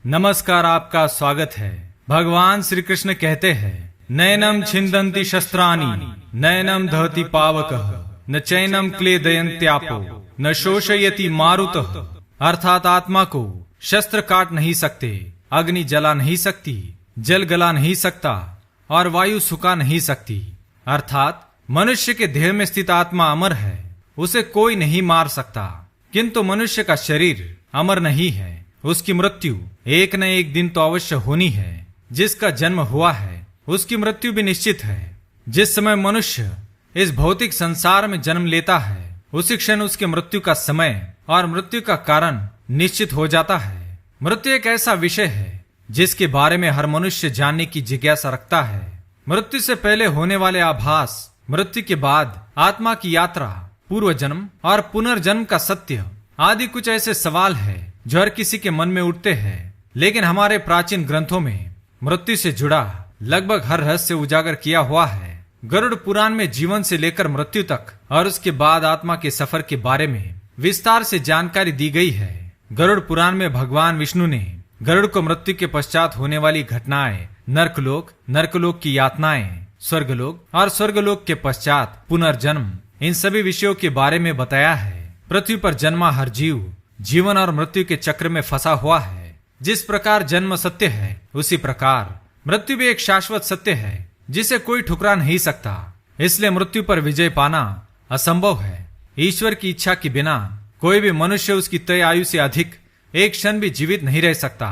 नमस्कार, आपका स्वागत है। भगवान श्री कृष्ण कहते हैं, नैनम छिन्दन्ति शस्त्राणि नैनम दहति पावकः न चैनम क्लेदयन्त्यापो न शोषयति मारुतः। अर्थात आत्मा को शस्त्र काट नहीं सकते, अग्नि जला नहीं सकती, जल गला नहीं सकता और वायु सुखा नहीं सकती। अर्थात मनुष्य के देह में स्थित आत्मा अमर है, उसे कोई नहीं मार सकता। किंतु मनुष्य का शरीर अमर नहीं है, उसकी मृत्यु एक न एक दिन तो अवश्य होनी है। जिसका जन्म हुआ है उसकी मृत्यु भी निश्चित है। जिस समय मनुष्य इस भौतिक संसार में जन्म लेता है उसी क्षण उसके मृत्यु का समय और मृत्यु का कारण निश्चित हो जाता है। मृत्यु एक ऐसा विषय है जिसके बारे में हर मनुष्य जानने की जिज्ञासा रखता है। मृत्यु से पहले होने वाले आभास, मृत्यु के बाद आत्मा की यात्रा, पूर्व जन्म और पुनर्जन्म का सत्य आदि कुछ ऐसे सवाल है जो हर किसी के मन में उठते हैं। लेकिन हमारे प्राचीन ग्रंथों में मृत्यु से जुड़ा लगभग हर रहस्य उजागर किया हुआ है। गरुड़ पुराण में जीवन से लेकर मृत्यु तक और उसके बाद आत्मा के सफर के बारे में विस्तार से जानकारी दी गई है। गरुड़ पुराण में भगवान विष्णु ने गरुड़ को मृत्यु के पश्चात होने वाली घटनाएं, नर्कलोक, नर्कलोक की यातनाएं, स्वर्गलोक और स्वर्गलोक के पश्चात पुनर्जन्म, इन सभी विषयों के बारे में बताया है। पृथ्वी पर जन्मा हर जीव जीवन और मृत्यु के चक्र में फंसा हुआ है। जिस प्रकार जन्म सत्य है उसी प्रकार मृत्यु भी एक शाश्वत सत्य है जिसे कोई ठुकरा नहीं सकता। इसलिए मृत्यु पर विजय पाना असंभव है। ईश्वर की इच्छा के बिना कोई भी मनुष्य उसकी तय आयु से अधिक एक क्षण भी जीवित नहीं रह सकता।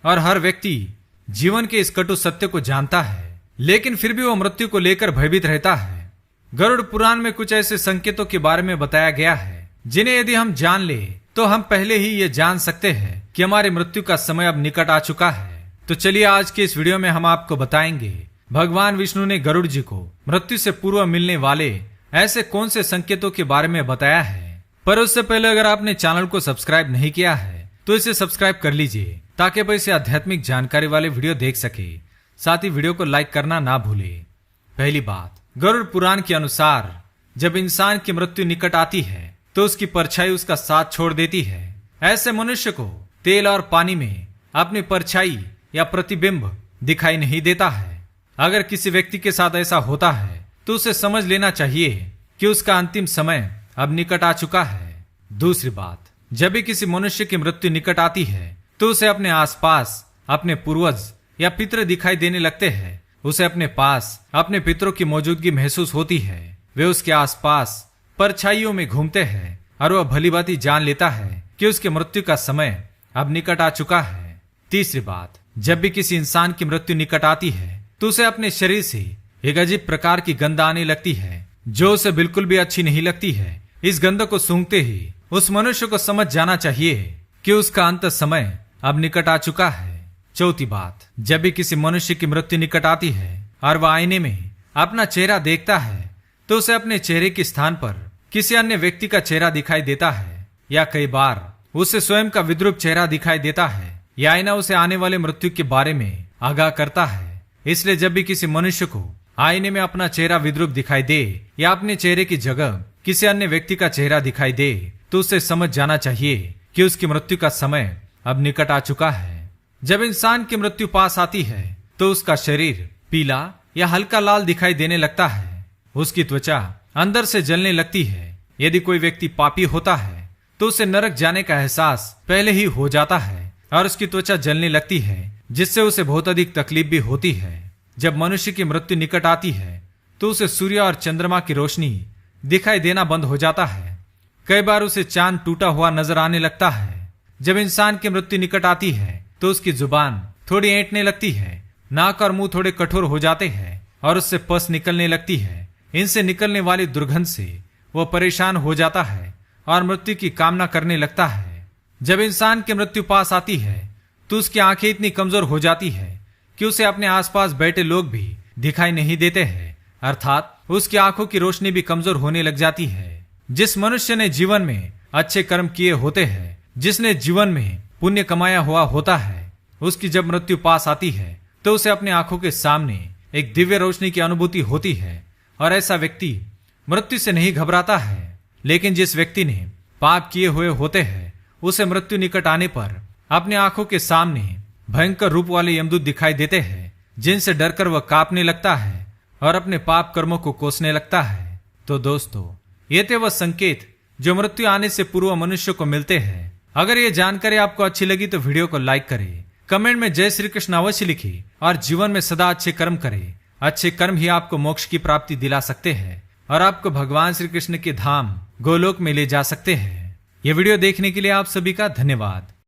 और हर व्यक्ति जीवन के इस कटु सत्य को जानता है, लेकिन फिर भी वो मृत्यु को लेकर भयभीत रहता है। गरुड़ पुराण में कुछ ऐसे संकेतों के बारे में बताया गया है जिन्हें यदि हम जान ले तो हम पहले ही ये जान सकते हैं कि हमारी मृत्यु का समय अब निकट आ चुका है। तो चलिए आज के इस वीडियो में हम आपको बताएंगे भगवान विष्णु ने गरुड़ जी को मृत्यु से पूर्व मिलने वाले ऐसे कौन से संकेतों के बारे में बताया है। पर उससे पहले अगर आपने चैनल को सब्सक्राइब नहीं किया है तो इसे सब्सक्राइब कर लीजिए ताकि आप ऐसे आध्यात्मिक जानकारी वाले वीडियो देख सके। साथ ही वीडियो को लाइक करना ना भूले। पहली बात, गरुड़ पुराण के अनुसार जब इंसान की मृत्यु निकट आती है तो उसकी परछाई उसका साथ छोड़ देती है। ऐसे मनुष्य को तेल और पानी में अपनी परछाई या प्रतिबिंब दिखाई नहीं देता है। अगर किसी व्यक्ति के साथ ऐसा होता है तो उसे समझ लेना चाहिए कि उसका अंतिम समय अब निकट आ चुका है। दूसरी बात, जब भी किसी मनुष्य की मृत्यु निकट आती है तो उसे अपने आसपास अपने पूर्वज या पितृ दिखाई देने लगते हैं। उसे अपने पास अपने पितरों की मौजूदगी महसूस होती है। वे उसके आसपास परछाइयों में घूमते हैं और वह भलीभांति जान लेता है कि उसकी मृत्यु का समय अब निकट आ चुका है। तीसरी बात, जब भी किसी इंसान की मृत्यु निकट आती है तो उसे अपने शरीर से एक अजीब प्रकार की गंध आने लगती है जो उसे बिल्कुल भी अच्छी नहीं लगती है। इस गंध को सूंघते ही उस मनुष्य को समझ जाना चाहिए कि उसका अंत समय अब निकट आ चुका है। चौथी बात, जब भी किसी मनुष्य की मृत्यु निकट आती है और वह आईने में अपना चेहरा देखता है तो उसे अपने चेहरे के स्थान पर किसी अन्य व्यक्ति का चेहरा दिखाई देता है या कई बार उसे स्वयं का विद्रूप चेहरा दिखाई देता है। यह आईना उसे आने वाले मृत्यु के बारे में आगाह करता है। इसलिए जब भी किसी मनुष्य को आईने में अपना चेहरा विद्रूप दिखाई दे या अपने चेहरे की जगह किसी अन्य व्यक्ति का चेहरा दिखाई दे तो उसे समझ जाना चाहिए कि उसकी मृत्यु का समय अब निकट आ चुका है। जब इंसान की मृत्यु पास आती है तो उसका शरीर पीला या हल्का लाल दिखाई देने लगता है। उसकी त्वचा अंदर से जलने लगती है। यदि कोई व्यक्ति पापी होता है तो उसे नरक जाने का एहसास पहले ही हो जाता है और उसकी त्वचा जलने लगती है जिससे उसे बहुत अधिक तकलीफ भी होती है। जब मनुष्य की मृत्यु निकट आती है तो उसे सूर्य और चंद्रमा की रोशनी दिखाई देना बंद हो जाता है। कई बार उसे चांद टूटा हुआ नजर आने लगता है। जब इंसान की मृत्यु निकट आती है तो उसकी जुबान थोड़ी ऐंठने लगती है, नाक और मुंह थोड़े कठोर हो जाते हैं और उससे पस निकलने लगती है। इनसे निकलने वाली दुर्गंध से वह परेशान हो जाता है और मृत्यु की कामना करने लगता है। जब इंसान की मृत्यु पास आती है तो उसकी आंखें इतनी कमजोर हो जाती है कि उसे अपने आसपास बैठे लोग भी दिखाई नहीं देते हैं। अर्थात उसकी आंखों की रोशनी भी कमजोर होने लग जाती है। जिस मनुष्य ने जीवन में अच्छे कर्म किए होते हैं, जिसने जीवन में पुण्य कमाया हुआ होता है, उसकी जब मृत्यु पास आती है तो उसे अपने आंखों के सामने एक दिव्य रोशनी की अनुभूति होती है और ऐसा व्यक्ति मृत्यु से नहीं घबराता है। लेकिन जिस व्यक्ति ने पाप किए हुए होते हैं उसे मृत्यु निकट आने पर अपने आंखों के सामने भयंकर रूप वाले यमदूत दिखाई देते हैं, जिनसे डरकर वह कांपने लगता है और अपने पाप कर्मों को कोसने लगता है। तो दोस्तों, ये थे वह संकेत जो मृत्यु आने से पूर्व मनुष्य को मिलते हैं। अगर ये जानकारी आपको अच्छी लगी तो वीडियो को लाइक करें, कमेंट में जय श्री कृष्ण अवश्य लिखिए और जीवन में सदा अच्छे कर्म करें। अच्छे कर्म ही आपको मोक्ष की प्राप्ति दिला सकते हैं और आपको भगवान श्री कृष्ण के धाम गोलोक में ले जा सकते हैं। यह वीडियो देखने के लिए आप सभी का धन्यवाद।